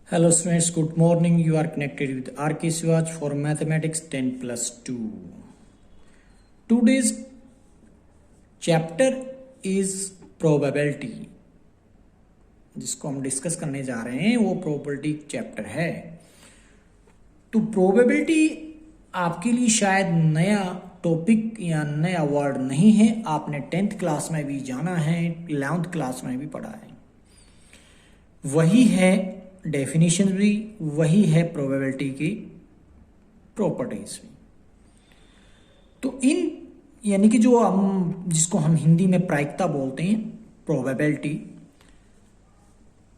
Hello students, good morning. You are connected with RK Swaj for Mathematics 10 plus 2. Today's chapter is probability. जिसको हम discuss करने जा रहे हैं वो प्रोबेबिलिटी चैप्टर है। तो प्रोबेबिलिटी आपके लिए शायद नया टॉपिक या नया वर्ड नहीं है, आपने 10th क्लास में भी जाना है, 11th क्लास में भी पढ़ा है। वही है डेफिनेशन भी, वही है प्रोबेबिलिटी की प्रॉपर्टीज भी। तो इन यानी कि जो हम जिसको हम हिंदी में प्रायिकता बोलते हैं प्रोबेबिलिटी,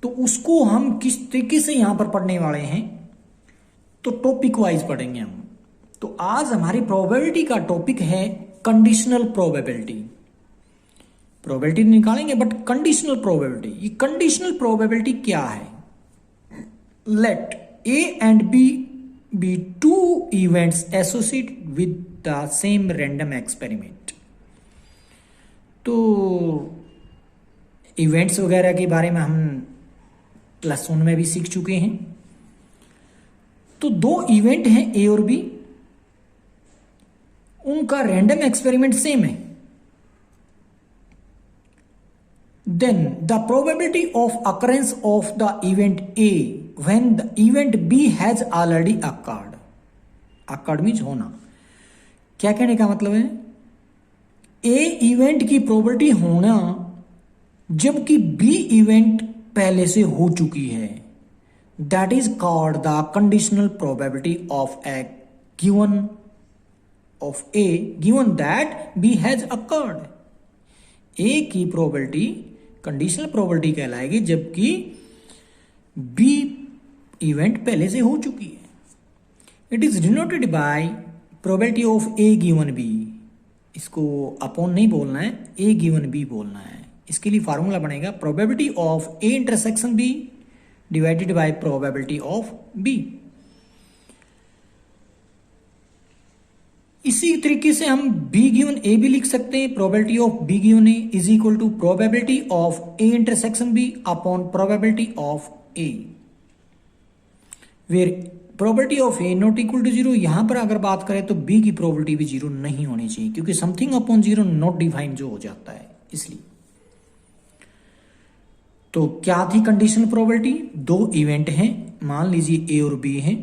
तो उसको हम किस तरीके से यहां पर पढ़ने वाले हैं तो टॉपिक वाइज पढ़ेंगे हम। तो आज हमारी प्रोबेबिलिटी का टॉपिक है कंडीशनल प्रोबेबिलिटी। प्रोबेबिलिटी निकालेंगे बट कंडीशनल प्रोबेबिलिटी, ये कंडीशनल प्रोबेबिलिटी क्या है? Let A and B be two events associated with the same random experiment. तो इवेंट्स वगैरह के बारे में हम +1 में भी सीख चुके हैं। तो दो इवेंट हैं ए और बी, उनका रैंडम एक्सपेरिमेंट सेम है। Then the probability of occurrence of the event A when the event B has already occurred. Occurred means होना। क्या कहने का मतलब है? A इवेंट की प्रोबेबिलिटी होना जबकि B इवेंट पहले से हो चुकी है, that is called the conditional probability of a given of A given that B has occurred. A की प्रोबेबिलिटी कंडीशनल प्रोबेबिलिटी कहलाएगी जबकि बी इवेंट पहले से हो चुकी है। It is denoted by probability of A given B. इसको upon नहीं बोलना है, ए गिवन बी बोलना है। इसके लिए फार्मूला बनेगा probability of A intersection B divided by probability of B. इसी तरीके से हम बी गिवन ए भी लिख सकते हैं। Probability of B given A is equal to probability of A intersection B upon probability of A, where probability of A not equal to 0। यहां पर अगर बात करें तो बी की प्रोबेबिलिटी भी 0 नहीं होनी चाहिए, क्योंकि समथिंग अपॉन 0 नॉट डिफाइन जो हो जाता है, इसलिए। तो क्या थी कंडीशनल प्रोबेबिलिटी? दो इवेंट हैं, मान लीजिए ए और बी हैं।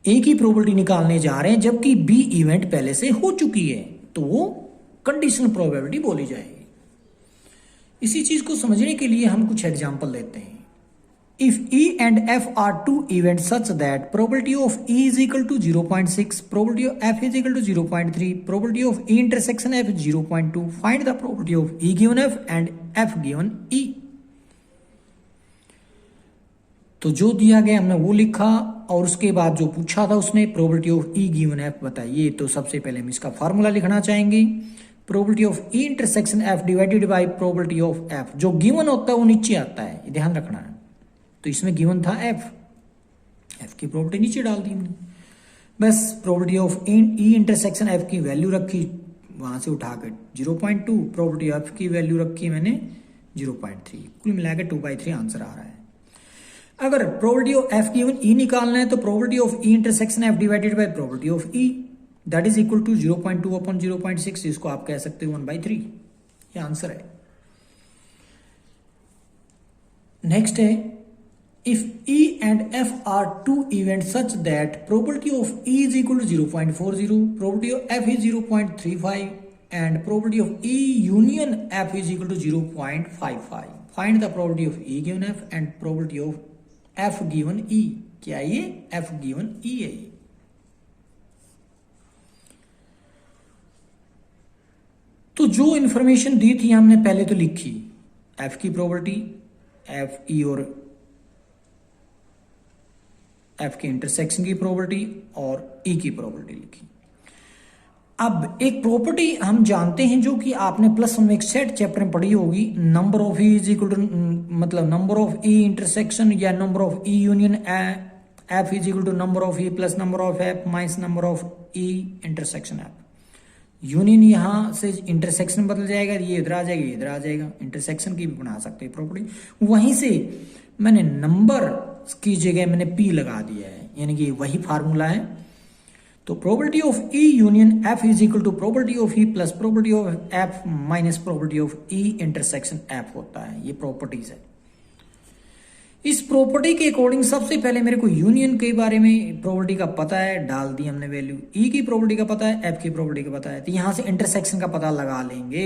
ए की प्रोबेबिलिटी निकालने जा रहे हैं जबकि बी इवेंट पहले से हो चुकी है, तो वो कंडीशनल प्रोबेबिलिटी बोली जाएगी। इसी चीज को समझने के लिए हम कुछ एग्जांपल लेते हैं। If E and F are two event such that probability of E is equal to 0.6, probability of F is equal to 0.3, probability of E intersection F 0.2, find the probability of E given F and F given E. तो जो दिया गया हमने वो लिखा, और उसके बाद जो पूछा था उसने probability of E given F बताइए। तो सबसे पहले हम इसका फार्मूला लिखना चाहेंगे, probability of E intersection F divided by probability of F. जो गिवन होता है वो नीचे आता है, ये ध्यान रखना है। तो इसमें गिवन था एफ, एफ की प्रोबेबिलिटी नीचे डाल दी हमने, बस probability of E intersection F की वैल्यू रखी, वहां से उठाकर 0.2, प्रोबेबिलिटी ऑफ की वैल्यू रखी मैंने 0.3, कुल मिलाकर 2/3 आंसर आ रहा है। अगर probability of F given E निकालना है तो probability of E intersection F divided by probability of E, that is equal to 0.2 upon 0.6, इसको आप कह सकते हो 1/3, ये आंसर है। नेक्स्ट है, if E and F are two event such that probability of E is equal to 0.40, probability of F is 0.35 and probability of E union F is equal to 0.55, find the probability of E given F and probability of F given E. क्या ये F given ई है? तो जो information दी थी हमने पहले तो लिखी, एफ की प्रोबेबिलिटी, एफ ई और एफ के इंटरसेक्शन की प्रोबेबिलिटी और ई की प्रोबेबिलिटी लिखी। अब एक प्रॉपर्टी हम जानते हैं जो कि आपने +1 में एक सेट चैप्टर में पढ़ी होगी, number of E is equal to, मतलब नंबर ऑफ ई इंटरसेक्शन या number of E union F is equal to number of E plus number of F minus number of E intersection F. Union यहां से intersection बदल जाएगा, ये इधर आ जाएगा, ये इधर आ जाएगा, इंटरसेक्शन की भी बना सकते हैं प्रॉपर्टी। वहीं से मैंने नंबर की जगह मैंने P लगा दिया है, यानी कि वही फार्मूला है। तो probability of E union F is equal to probability of E plus probability of F minus probability of E intersection F होता है। ये प्रॉपर्टीज है। इस प्रॉपर्टी के अकॉर्डिंग सबसे पहले मेरे को यूनियन के बारे में प्रॉपर्टी का पता है, डाल दी हमने वैल्यू। E की प्रॉपर्टी का पता है, F की प्रॉपर्टी का पता है, तो यहां से इंटरसेक्शन का पता लगा लेंगे।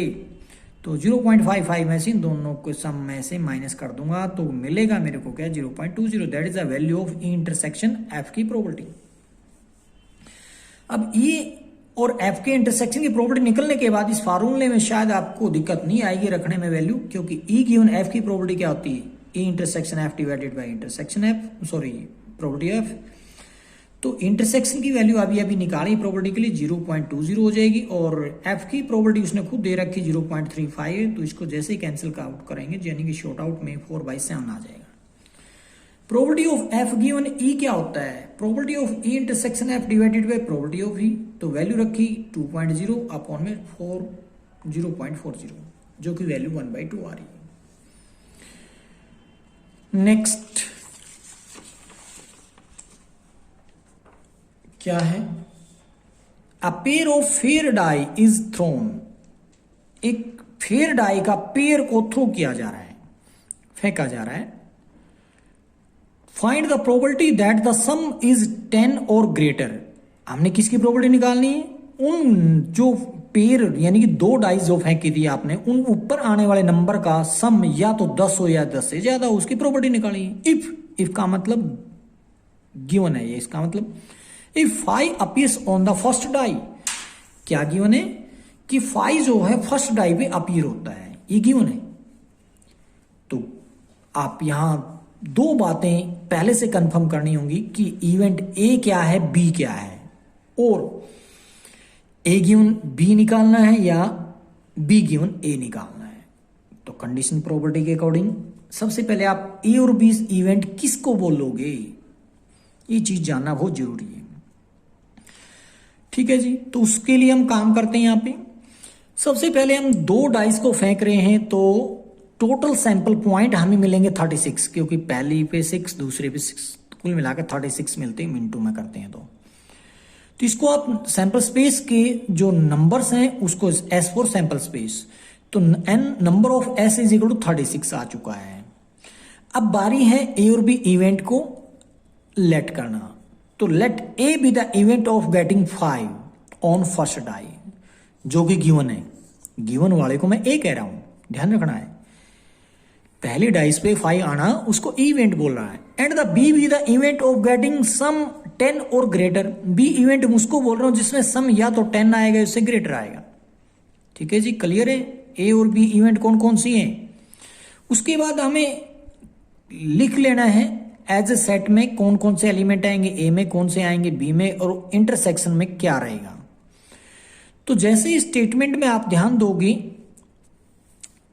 तो 0.55 में से इन दोनों को सम में से माइनस कर दूंगा तो मिलेगा मेरे को क्या, 0.20। That is the value of E intersection F की प्रॉपर्टी। अब E और F के इंटरसेक्शन की प्रॉपर्टी निकलने के बाद इस फार्मूले में शायद आपको दिक्कत नहीं आएगी रखने में वैल्यू, क्योंकि E गिवन F की प्रॉपर्टी क्या होती है, E intersection F divided by intersection F, sorry property F। तो इंटरसेक्शन की वैल्यू अभी निकाली प्रॉपर्टी के लिए 0.20 हो जाएगी, और F की प्रॉपर्टी उसने खुद दे रखी 0.35, तो इसको जैसे ही कैंसिल आउट करेंगे यानी कि शॉर्ट आउट में 4/7 आ जाएगा। Probability of F given E क्या होता है, probability of E intersection F divided by probability of E। तो वैल्यू रखी 2.0 अपॉन में 0.40, जो कि वैल्यू 1/2 आ रही है। नेक्स्ट क्या है, a pair of fair die is thrown. एक फेयर डाई का पेयर को थ्रो किया जा रहा है, फेंका जा रहा है। Find the probability that the sum is 10 or greater. हमने किसकी प्रोबेबिलिटी निकालनी है, उन जो पेयर यानी कि 2 डाइस जो फेंकी थी आपने, उन ऊपर आने वाले नंबर का सम या तो 10 हो या 10 से ज्यादा, उसकी प्रोबेबिलिटी निकालनी है। इफ का मतलब गिवन है ये, इसका मतलब if 5 appears on the first die, क्या गिवन है कि 5 जो है फर्स्ट डाई पे अपीयर होता है, ये गिवन है। तो आप यहां 2 बातें पहले से कंफर्म करनी होंगी कि इवेंट ए क्या है, बी क्या है, और ए गिवन बी निकालना है या बी गिवन ए निकालना है। तो कंडीशन प्रॉपर्टी के अकॉर्डिंग सबसे पहले आप ए और बी इवेंट किसको बोलोगे, ये चीज जानना बहुत जरूरी है। ठीक है जी, तो उसके लिए हम काम करते हैं। यहां पे सबसे पहले हम 2 डाइस को फेंक रहे हैं, तो टोटल सैंपल पॉइंट हमें मिलेंगे 36, क्योंकि पहली पे 6 दूसरे पे 6, कुल मिलाकर 36 मिलते हैं, मिनटों में करते हैं। तो इसको आप सैंपल स्पेस के जो नंबर्स हैं उसको S फॉर सैंपल स्पेस, तो n number of S is equal to 36 आ चुका है। अब बारी है ए और बी इवेंट को लेट करना। तो let A be the event of getting 5 on first die, जो कि गिवन है। गिवन वाले को मैं ए कह रहा हूं, ध्यान रखना है। पहली डाइस पे 5 आना उसको इवेंट बोल रहा है। And the B be the event of getting sum 10 or greater, B event उसको बोल रहा हूं जिसमें सम या तो 10 आएगा उससे ग्रेटर आएगा। ठीक है जी, क्लियर है। ए और बी इवेंट कौन कौन सी हैं, उसके बाद हमें लिख लेना है एज ए सेट में कौन कौन से एलिमेंट आएंगे, ए में कौन से आएंगे, बी में, और इंटरसेक्शन में क्या रहेगा। तो जैसे स्टेटमेंट में आप ध्यान दोगे,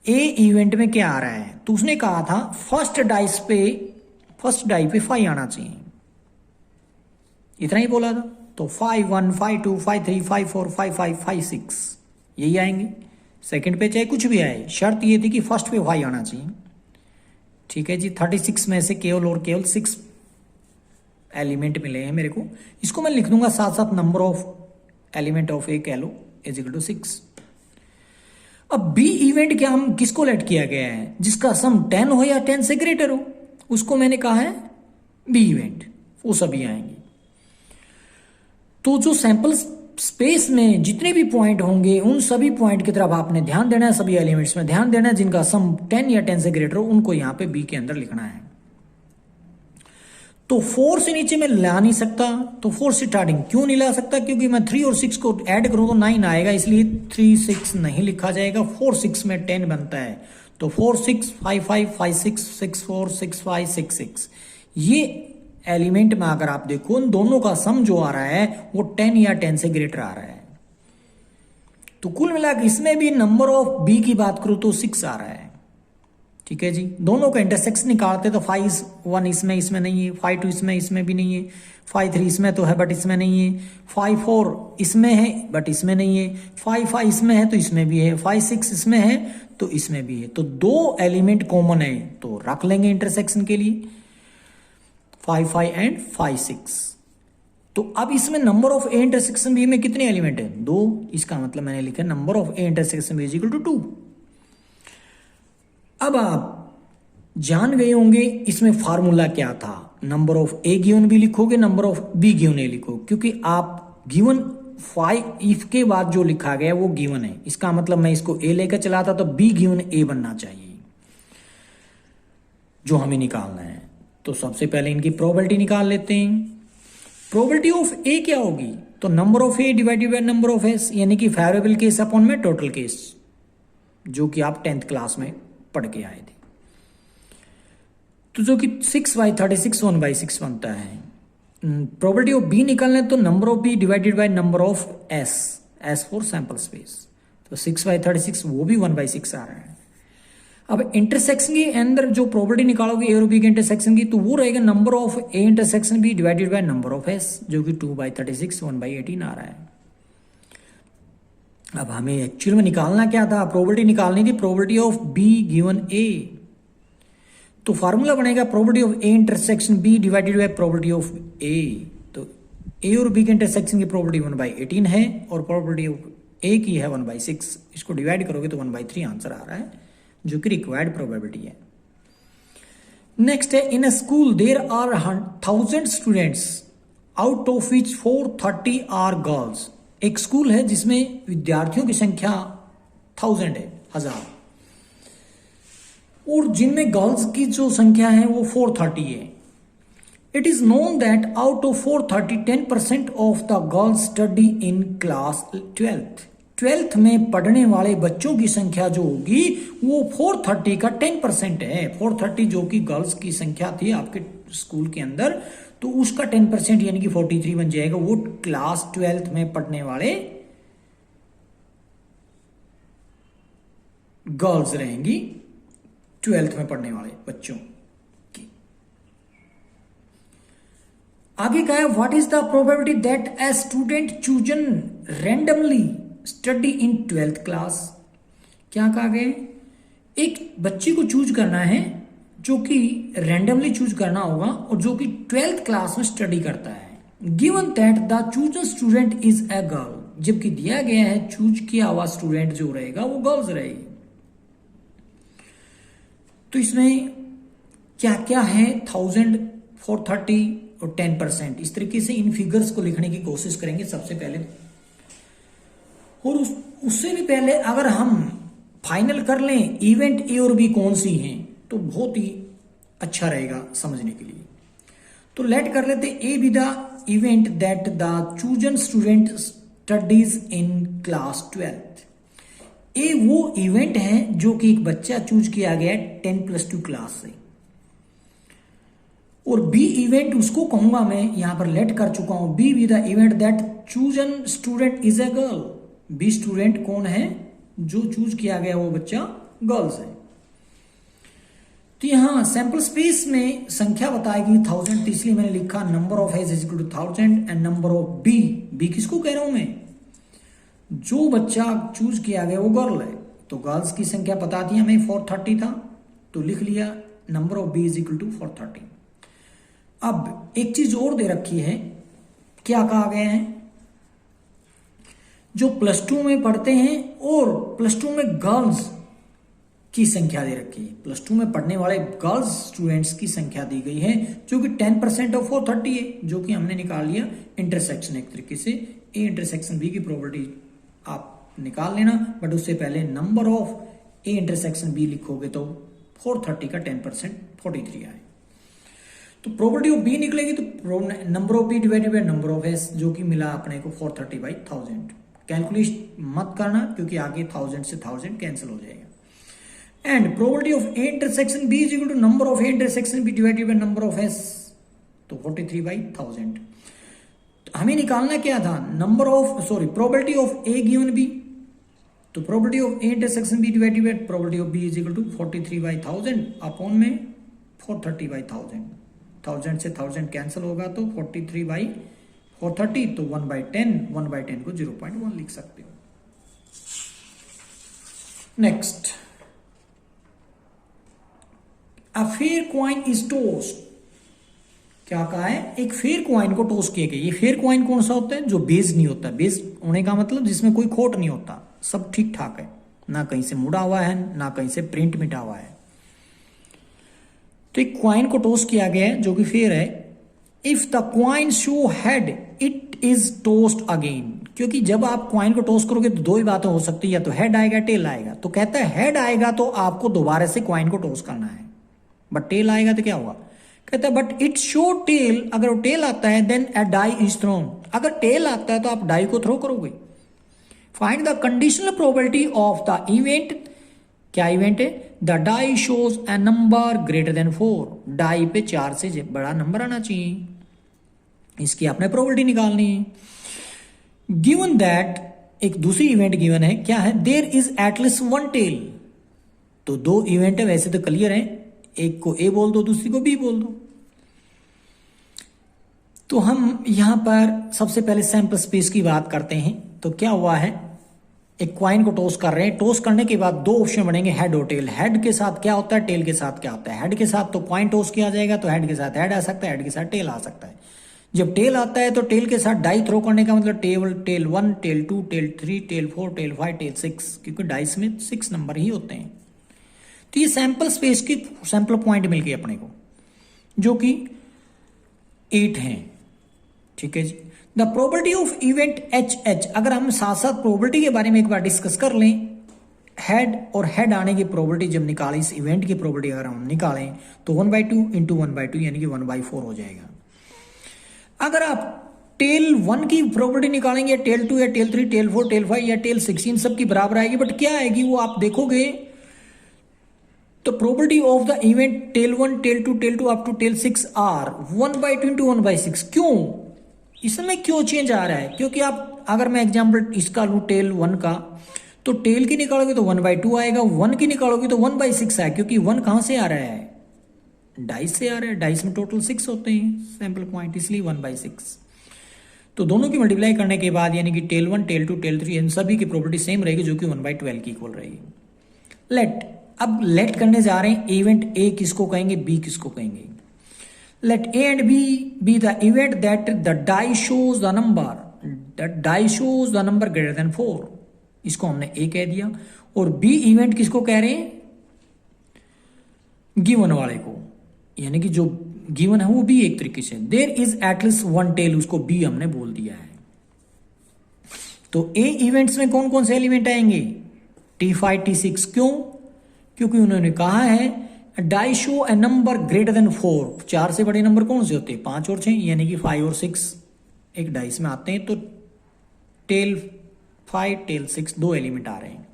ए इवेंट में क्या आ रहा है, तो उसने कहा था फर्स्ट डाई पे 5 आना चाहिए, इतना ही बोला था। तो 5 1 5 2 5 3 5 4 5 5 5 6 यही आएंगे। सेकंड पे चाहे कुछ भी आए, शर्त ये थी कि फर्स्ट पे 5 आना चाहिए। ठीक है जी, 36 में से केवल 6 एलिमेंट मिले हैं मेरे को। इसको मैं लिख दूंगा साथ साथ नंबर ऑफ एलिमेंट ऑफ ए कह लो इज इक्वल टू 6। अब बी इवेंट क्या हम किसको लेट किया गया है, जिसका सम 10 हो या 10 से ग्रेटर हो, उसको मैंने कहा है बी इवेंट, वो सभी आएंगे। तो जो सैंपल स्पेस में जितने भी पॉइंट होंगे उन सभी पॉइंट की तरफ आपने ध्यान देना है, सभी एलिमेंट्स में ध्यान देना है, जिनका सम 10 या 10 से ग्रेटर हो उनको यहां पे बी के अंदर लिखना है। तो 4 से नीचे मैं ला नहीं सकता, तो 4 से स्टार्टिंग क्यों नहीं ला सकता, क्योंकि मैं 3 और 6 को ऐड करूं तो 9 आएगा, इसलिए 3 6 नहीं लिखा जाएगा। 4 6 में 10 बनता है, तो 4 6 5 5 5 6 6 4 6 5 6 6। ये एलिमेंट में अगर आप देखो उन दोनों का सम जो आ रहा है वो 10 या 10 से ग्रेटर आ रहा है। तो कुल मिलाकर इसमें भी नंबर ऑफ बी की बात करूं तो 6 आ रहा है। ठीक है जी, दोनों का इंटरसेक्शन निकालते तो 5 1 इसमें नहीं है, 5 2 इसमें भी नहीं है, 5 3 इसमें तो है बट इसमें नहीं है, 5 4 इसमें है बट इसमें नहीं है, 5 5 इसमें है तो इसमें भी है, 5 6 इसमें है तो इसमें भी है। तो 2 एलिमेंट कॉमन है तो रख लेंगे इंटरसेक्शन के लिए। 5 5 एंड 5 6। तो अब इसमें number of A intersection B में कितने एलिमेंट है? 2। इसका मतलब मैंने लिखा number of A intersection B is equal to 2। अब आप जान गए होंगे इसमें फार्मूला क्या था। Number of A given B लिखोगे, number of B given A लिखो, क्योंकि आप गिवन 5 इफ के बाद जो लिखा गया वो गिवन है। इसका मतलब मैं इसको ए लेकर चला था तो बी गिवन ए बनना चाहिए जो हमें निकालना है। तो सबसे पहले इनकी प्रोबेबिलिटी निकाल लेते हैं। प्रोबेबिलिटी ऑफ ए क्या होगी? तो number of A divided by number of S, यानी कि फेवरेबल केस अपॉन में टोटल केस, जो कि आप 10th क्लास में पढ़ के आए थे। तो जो कि 6/36 1/6 बनता है। प्रोबेबिलिटी ऑफ बी निकालना है तो number of B divided by number of S, S for sample space. तो 6/36 वो भी 1/6 आ रहा है। अब इंटरसेक्शन के अंदर जो प्रोबेबिलिटी निकालोगे ए और बी के इंटरसेक्शन की, तो वो रहेगा number of A intersection B divided by number of S, जो कि 2/36 1/18 आ रहा है। अब हमें एक्चुअल में निकालना क्या था? प्रोबेबिलिटी निकालनी थी, probability of B given A. तो फार्मूला बनेगा probability of A intersection B divided by probability of A. तो ए और बी के इंटरसेक्शन की प्रोबेबिलिटी 1/18 है और प्रोबेबिलिटी ऑफ ए की है 1/6। इसको डिवाइड करोगे तो 1/3 आंसर आ रहा है, जो कि रिक्वायर्ड प्रोबेबिलिटी है। नेक्स्ट है, in a school there are 1000 students out of which 430 are girls. एक स्कूल है जिसमें विद्यार्थियों की संख्या 1000 है, 1000, और जिनमें गर्ल्स की जो संख्या है वो 430 है। It is known that out of 430 10% of the girls study in class 12th में पढ़ने वाले बच्चों की संख्या जो होगी वो 430 का 10% है। 430 जो कि गर्ल्स की संख्या थी आपके स्कूल के अंदर, तो उसका 10% यानी कि 43 बन जाएगा। वो क्लास 12th में पढ़ने वाले गर्ल्स रहेंगी, 12th में पढ़ने वाले बच्चों की। आगे कहा है, what is the probability that a student chosen randomly study in 12th class. क्या कहा गया? एक बच्चे को चूज करना है जो कि रैंडमली चूज करना होगा और जो कि 12th क्लास में स्टडी करता है। Given that the chosen student is a girl, जबकि दिया गया है चूज किया हुआ स्टूडेंट जो रहेगा वो गर्ल्स रहेगी। तो इसमें क्या क्या है? 1000, 430 और 10%। इस तरीके से इन फिगर्स को लिखने की कोशिश करेंगे सबसे पहले। और उससे भी पहले अगर हम फाइनल कर लें इवेंट ए और बी कौन सी हैं, तो बहुत ही अच्छा रहेगा समझने के लिए। तो लेट कर लेते ए be the event that the chosen student studies in class 12th। ए वो इवेंट है जो कि एक बच्चा चूज किया गया 10+2 क्लास से, और बी इवेंट उसको कहूंगा मैं यहां पर लेट कर चुका हूं। B be the event that chosen student is a girl. B student कौन है? जो चूज किया गया वो बच्चा गर्ल्स है। तो यहां सैंपल स्पेस में संख्या बताएगी 1000, तो इसलिए मैंने लिखा number of S is equal to 1000 and number of B. B किसको कह रहा हूं मैं? जो बच्चा चूज किया गया वो गर्ल है। तो गर्ल्स की संख्या पता थी हमें 430 था, तो लिख लिया number of B is equal to 430। अब एक चीज और दे रखी है, क्या कहा गया है? जो +2 में पढ़ते हैं और +2 में गर्ल्स की संख्या दे रखी है। +2 में पढ़ने वाले गर्ल्स स्टूडेंट्स की संख्या दी गई है जो कि 10% ऑफ 430 है, जो कि हमने निकाल लिया इंटरसेक्शन एक तरीके से। ए इंटरसेक्शन बी की प्रोबेबिलिटी आप निकाल लेना, बट उससे पहले number of A intersection B लिखोगे तो 430 का 10% 43 आए। तो प्रोबेबिलिटी ऑफ बी निकलेगी तो number of B divided by number of S, जो कि मिला अपने को 430/1000। कैलकुलेट मत करना क्योंकि आगे 1000 से 1000 कैंसिल हो जाएगा। And probability of A intersection B is equal to number of A intersection B divided by number of S, तो 43/1000। हमें निकालना क्या था? Probability of A given B. तो probability of A intersection B divided by probability of B is equal to 43/1000 upon में 430/1000। 1000 से 1000 cancel होगा तो 43/430, तो 1/10, 1/10 को 0.1 लिख सकते हो। Next, a fair coin is tossed. क्या कहा है, एक फेयर क्वाइन को टॉस किया गया। ये फेयर क्वाइन कौन सा होता है, जो बेस्ड नहीं होता। बेस्ड होने का मतलब जिसमें कोई खोट नहीं होता, सब ठीक ठाक है, ना कहीं से मुड़ा हुआ है ना कहीं से प्रिंट मिटा हुआ है। तो एक क्वाइन को टॉस किया गया है जो कि फेयर है। If the coin show head it is toast again, क्योंकि जब आप क्वाइन को टॉस करोगे तो दो ही बातें हो सकती है, या तो हेड आएगा टेल आएगा। तो कहता है हेड आएगा तो आपको दोबारा से क्वाइन को टॉस करना है, बट टेल आएगा तो क्या होगा, कहता है बट इट शो टेल, अगर वो टेल आता है then a die is thrown, अगर टेल आता है तो आप डाई को थ्रो करोगे। Find the conditional probability of the event, क्या इवेंट है, the die shows a number greater than 4, die पे 4 से बड़ा नंबर आना चाहिए, इसकी आपने प्रोबेबिलिटी निकालनी है। गिवन दैट, एक दूसरी इवेंट गिवन है, क्या है, there is at least one tail. तो दो इवेंट है, वैसे तो क्लियर है, एक को ए बोल दो दूसरी को बी बोल दो। तो हम यहां पर सबसे पहले सैंपल स्पेस की बात करते हैं। तो क्या हुआ है, एक क्वाइन को टॉस कर रहे हैं, टॉस करने के बाद दो ऑप्शन बनेंगे, हेड और टेल। हेड के साथ क्या होता है, टेल के साथ क्या होता है। हेड के साथ तो क्वाइन टॉस किया जाएगा, तो हेड के साथ हेड आ सकता है, हेड के साथ टेल आ सकता है। जब टेल आता है तो टेल के साथ डाई थ्रो करने का मतलब tail 1, tail 2, tail 3, tail 4, tail 5, tail 6, क्योंकि डाइस में 6 नंबर ही होते हैं। तो ये सैंपल स्पेस की सैंपल पॉइंट मिल गए अपने को, जो कि 8 हैं। ठीक है जी। The probability of event H, अगर हम साथ साथ प्रोबेबिलिटी के बारे में एक बार डिस्कस कर लें, हेड और हेड आने की प्रोबेबिलिटी जब निकालें, इस इवेंट की प्रोबेबिलिटी अगर हम निकालें तो 1/2 इंटू 1/2 यानी कि 1/4 हो जाएगा। अगर आप टेल 1 की प्रोबेबिलिटी निकालेंगे, टेल 2 या टेल 3, टेल 4, टेल 5 या टेल 6, इन सब की बराबर आएगी, बट क्या आएगी वो आप देखोगे तो probability of the event tail 1, tail 2, tail 2 up to tail 6 are 1/2 into 1/6। क्यों, इसमें क्यों चेंज आ रहा है, क्योंकि आप अगर मैं एग्जांपल इसका लूं टेल 1 का, तो टेल की निकालोगे तो 1/2 आएगा, 1 की निकालोगे तो 1/6 आएगा, क्योंकि 1 कहां से आ रहा है, डाइस से आ रहा है। डाइस में टोटल 6 होते हैं सैंपल पॉइंट, इसलिए 1/6। तो दोनों की मल्टीप्लाई करने के बाद यानी कि टेल 1, टेल 2, टेल 3 इन सभी की प्रोबेबिलिटी सेम रहेगी, जो कि 1/12 की इक्वल रहेगी। लेट, अब लेट करने जा रहे हैं, इवेंट ए किसको कहेंगे, बी किसको कहेंगे। Let A and B be the event that the die shows the number, that die shows the number greater than 4, इसको हमने ए कह दिया। और बी इवेंट किसको कह रहे हैं, गिवन वाले को, यानी कि जो गिवन है वो बी एक तरीके से। There is at least one tail, उसको बी हमने बोल दिया है। तो ए इवेंट्स में कौन कौन से एलिमेंट आएंगे, T5, T6। क्यों, क्योंकि उन्होंने कहा है डाई शो ए नंबर ग्रेटर देन 4, 4 से बड़े नंबर कौन से होते हैं, 5 और 6, यानी कि 5 और 6 एक डाइस में आते हैं। तो टेल 5, टेल 6 दो एलिमेंट आ रहे हैं।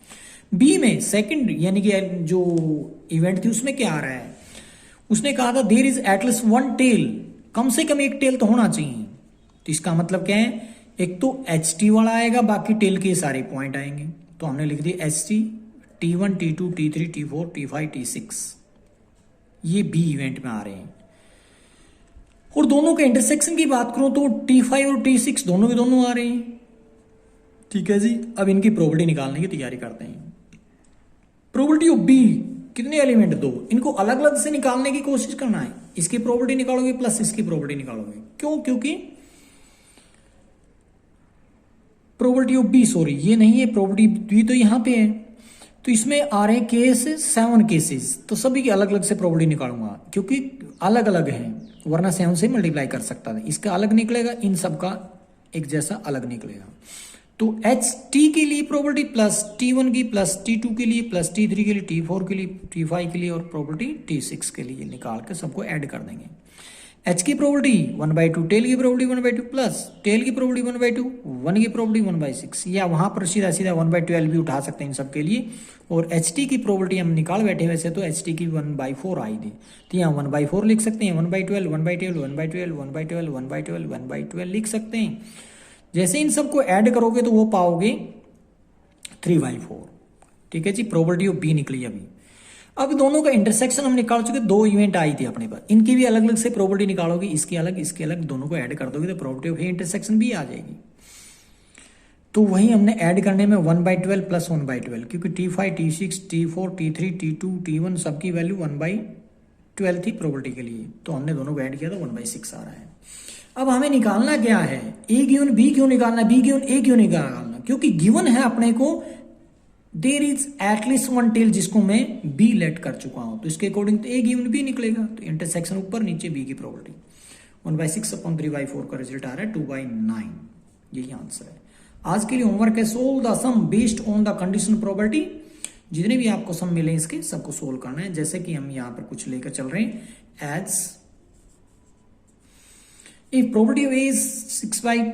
बी में सेकंड यानी कि जो इवेंट थी उसमें क्या आ रहा है, उसने कहा था there is at least one tail, कम से कम एक टेल तो होना चाहिए। तो इसका मतलब क्या है, एक तो HT वाला आएगा, बाकी टेल के सारे पॉइंट आएंगे। तो हमने लिख दिया HT, T1, T2, T3, T4, T5, T6, ये बी इवेंट में आ रहे हैं। और दोनों के इंटरसेक्शन की बात करूं तो T5 और T6 दोनों के दोनों आ रहे हैं। ठीक है जी। अब इनकी प्रोबेबिलिटी निकालने की तैयारी करते हैं। प्रोबेबिलिटी ऑफ बी, कितने एलिमेंट, 2, इनको अलग अलग से निकालने की कोशिश करना है। इसकी प्रोबेबिलिटी निकालोगे प्लस इसकी प्रोबेबिलिटी निकालोगे। क्यों, क्योंकि प्रोबेबिलिटी ऑफ बी, सॉरी ये नहीं है, प्रोबेबिलिटी बी तो यहां पे है। तो इसमें आ रहे केस 7 केसेस, तो सभी की अलग अलग से प्रोबेबिलिटी निकालूंगा, क्योंकि अलग अलग हैं, वरना 7 से मल्टीप्लाई कर सकता था। इसका अलग निकलेगा, इन सब का एक जैसा अलग निकलेगा। तो HT के लिए प्रोबेबिलिटी प्लस T1 की, प्लस T2 के लिए, प्लस T3 के लिए, T4 के लिए, T5 के लिए, और प्रोबेबिलिटी T6 के लिए निकाल के सबको ऐड कर देंगे। H की प्रोबेबिलिटी 1/2, टेल की प्रोबेबिलिटी 1/2 प्लस टेल की प्रोबेबिलिटी 1/2, 1 की प्रोबेबिलिटी 1/6, या वहां पर सीधा सीधा 1/12 भी उठा सकते हैं इन सब के लिए। और HT की प्रोबेबिलिटी हम निकाल बैठे, वैसे तो HT की 1/4 आई थी, तो यहाँ 1/4 लिख सकते हैं, 1/12, 1/12, 1/12, 1/12, 1/12, 1/12 लिख सकते हैं। जैसे इन सबको ऐड करोगे तो वो पाओगे 3/4। ठीक है जी। प्रोबेबिलिटी ऑफ बी निकली अभी। अब दोनों का इंटरसेक्शन हम निकाल चुके, 2 इवेंट आई थी अपने पास, इनकी भी अलग अलग से प्रोबेबिलिटी निकालोगे, इसकी अलग इसके अलग, दोनों को ऐड कर दोगे तो प्रोबेबिलिटी ऑफ इंटरसेक्शन भी आ जाएगी। तो वही हमने ऐड करने में 1/12 प्लस 1/12, क्योंकि T5, T6, T4, T3, T2, T1 सबकी वैल्यू 1/12 12 थी प्रोबेबिलिटी के लिए, तो हमने दोनों को ऐड किया तो 1/6 आ रहा है। अब हमें निकालना क्या है, ए गिवन बी क्यों निकालना, बी गिवन ए क्यों निकालना, क्योंकि गिवन है अपने को there is at least one tail जिसको मैं बी लेट कर चुका हूं, तो इसके अकॉर्डिंग तो ए गिवन बी निकलेगा, तो इंटरसेक्शन ऊपर नीचे बी की प्रोबेबिलिटी 1/6 अपॉन 3/4 का रिजल्ट आ रहा है 2/9, यही आंसर है। आज के लिए होमवर्क है solve the sum based on the condition probability. जितने भी आपको सम मिले इसके सबको सोल्व करना है, जैसे कि हम यहां पर कुछ लेकर चल रहे हैं। As if probability of A is 6/11,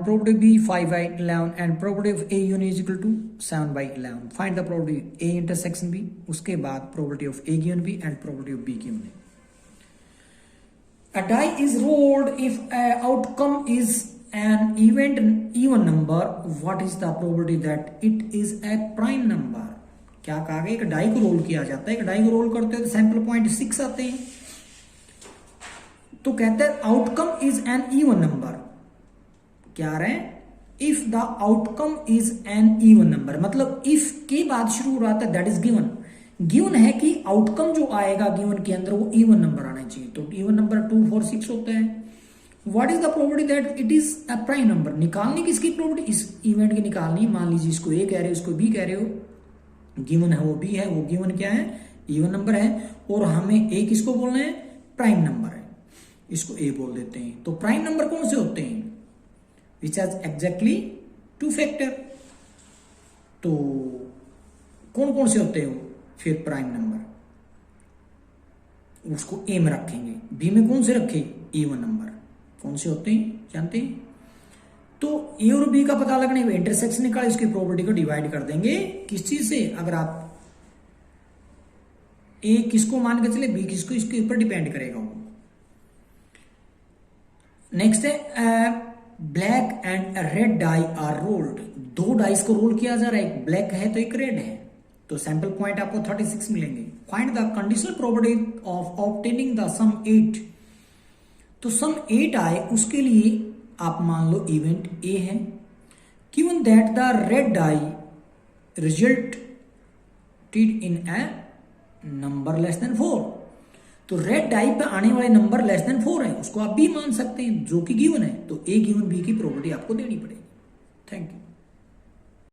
probability B 5/11 and probability of A union is equal to 7/11. Find the probability A intersection B, उसके बाद probability of A union B and probability of B union. A die is rolled if a outcome is an even number. What is the probability that it is a prime number? क्या कहा गया, एक die को roll किया जाता है, एक die को रोल करते हैं तो सैंपल पॉइंट 6 आते हैं, तो कहते हैं outcome is an even number. क्या आ रहा है, if the outcome is an even number, मतलब इफ के बाद शुरू हो रहा था, दैट इज गिवन। गिवन है कि आउटकम जो आएगा गिवन के अंदर वो इवन नंबर आना चाहिए, तो इवन नंबर 2 4 6 होता है। What is the probability that it is a prime number, निकालने की इसकी प्रोबेबिलिटी, इस इवेंट की निकालनी। मान लीजिए इसको ए कह रहे हो, इसको बी कह रहे हो, गिवन है वो बी है, वो गिवन क्या है, इवन नंबर है, और हमें ए किसको बोलना है, प्राइम नंबर है, इसको ए बोल देते हैं। तो प्राइम नंबर कौन से होते हैं, विच हैज एग्जैक्टली 2 फैक्टर, तो कौन कौन से होते हैं फिर प्राइम नंबर, उसको ए में रखेंगे, बी में कौन से रखे, इवन नंबर, कौन से होते हैं जानते हैं। तो ए और बी का पता लगने में इंटरसेक्शन निकाल, इसकी प्रोबेबिलिटी को डिवाइड कर देंगे किस चीज से, अगर आप ए किसको मान के चले, बी किसको, इसके ऊपर डिपेंड करेगा वो। नेक्स्ट है black and red die are rolled, 2 dice को रोल किया जा रहा है, एक ब्लैक है तो एक रेड है, तो सैंपल पॉइंट आपको 36 मिलेंगे। Find the conditional probability of obtaining the sum 8, तो सम 8 आए उसके लिए आप मान लो इवेंट ए है, given that the red die resulted in a number less than 4, तो रेड डाई पे आने वाले नंबर लेस देन 4 है, उसको आप बी मान सकते हैं जो कि गिवन है, तो ए गिवन बी की प्रोबेबिलिटी आपको देनी पड़ेगी। Thank you.